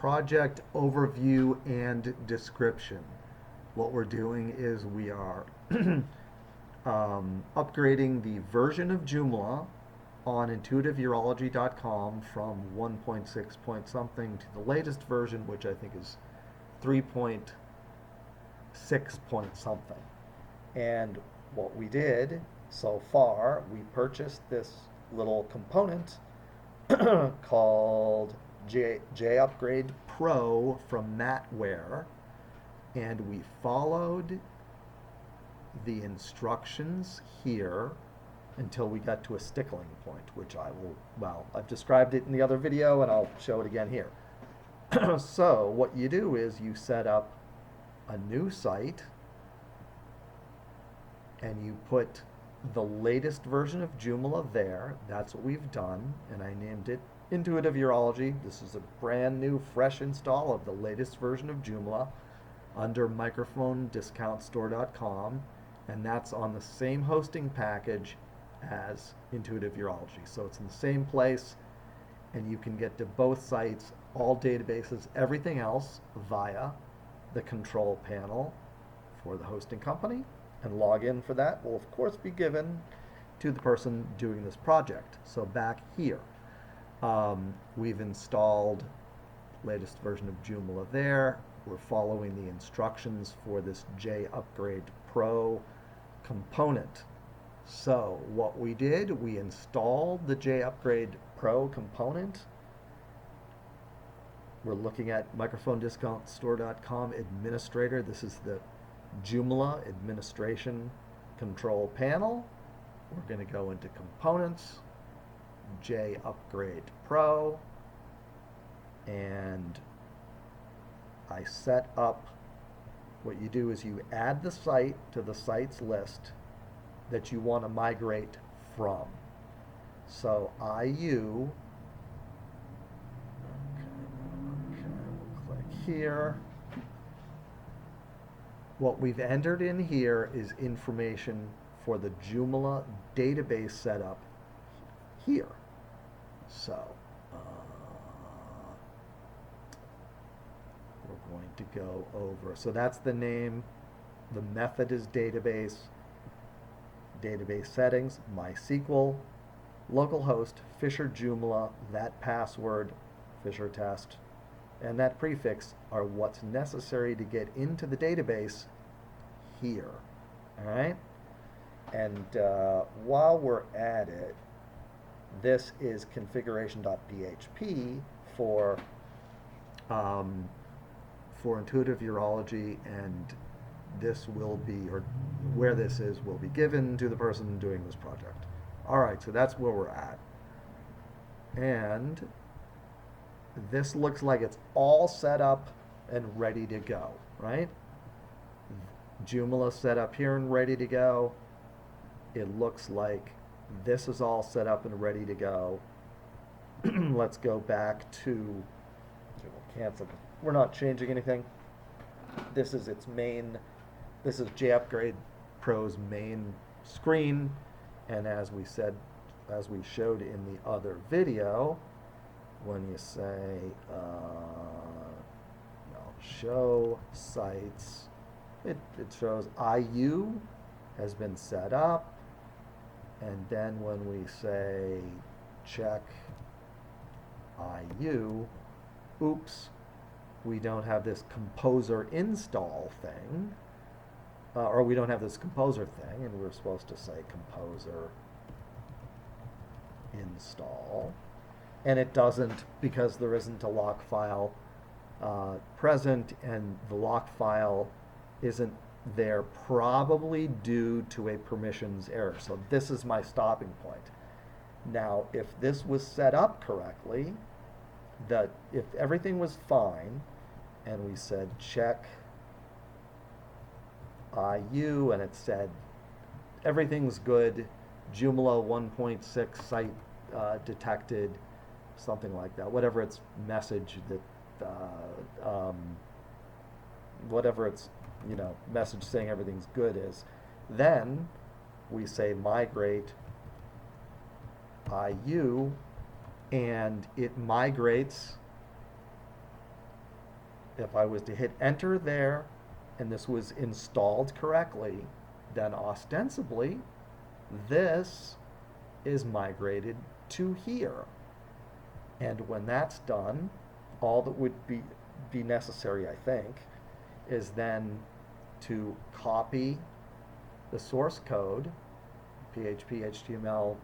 project overview and description. What we're doing is we are upgrading the version of Joomla on intuitiveurology.com from 1.6 point something to the latest version, which I think is 3.6 point something. And what we did so far, we purchased this little component called J Upgrade Pro from Matware, and we followed the instructions here until we got to a stickling point, which I've described it in the other video and I'll show it again here. So what you do is you set up a new site and you put the latest version of Joomla there. That's what we've done, and I named it Intuitive Urology. This is a brand new, fresh install of the latest version of Joomla under microphonediscountstore.com, and that's on the same hosting package as Intuitive Urology. So it's in the same place, and you can get to both sites, all databases, everything else via the control panel for the hosting company. And login for that will of course be given to the person doing this project. So back here, we've installed latest version of Joomla there. We're following the instructions for this J Upgrade Pro component. So what we did, we installed the J Upgrade Pro component. We're looking at microphonediscountstore.com administrator. This is the Joomla administration control panel. We're going to go into components, J Upgrade Pro, and I set up, what you do is you add the site to the sites list that you want to migrate from. So IU, we'll click here. What we've entered in here is information for the Joomla database setup here. So we're going to go over. So that's the name. The method is database. Database settings, MySQL, localhost, Fisher Joomla, that password, Fisher test, and that prefix are what's necessary to get into the database here. All right? And while we're at it, this is configuration.php for Intuitive Urology, and this will be, or where this is, will be given to the person doing this project. All right, so that's where we're at. And this looks like it's all set up and ready to go, right? Joomla set up here and ready to go. It looks like this is all set up and ready to go. Let's go back to, cancel. We're not changing anything. This is its main, this is JUpgrade Pro's main screen. And as we said, as we showed in the other video, when you say show sites, it shows IU has been set up, and then when we say check IU, oops, we don't have this composer install thing, or we don't have this composer thing, and we're supposed to say composer install. And it doesn't, because there isn't a lock file present, and the lock file isn't there, probably due to a permissions error. So this is my stopping point. Now, if this was set up correctly, that if everything was fine, and we said check IU, and it said everything's good, Joomla 1.6 site detected, something like that, whatever its message that, whatever its message saying everything's good is, then we say migrate IU, and it migrates if I was to hit enter there and this was installed correctly, then ostensibly this is migrated to here. And when that's done, all that would be necessary, I think, is then to copy the source code, PHP, HTML,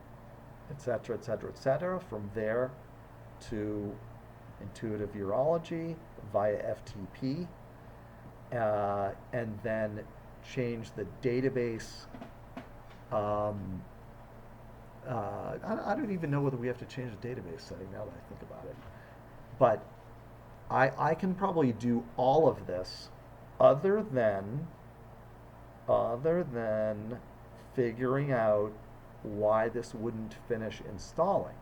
etc., etc., etc., from there to Intuitive Urology via FTP, and then change the database. I don't even know whether we have to change the database setting now that I think about it. But I can probably do all of this other than figuring out why this wouldn't finish installing.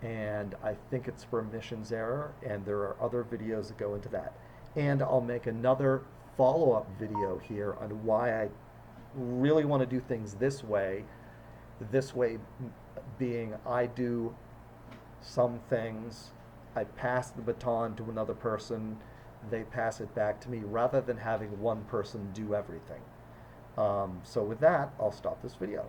And I think it's permissions error, and there are other videos that go into that. And I'll make another follow-up video here on why I really want to do things this way. This way being I do some things, I pass the baton to another person, they pass it back to me, rather than having one person do everything. So with that, I'll stop this video.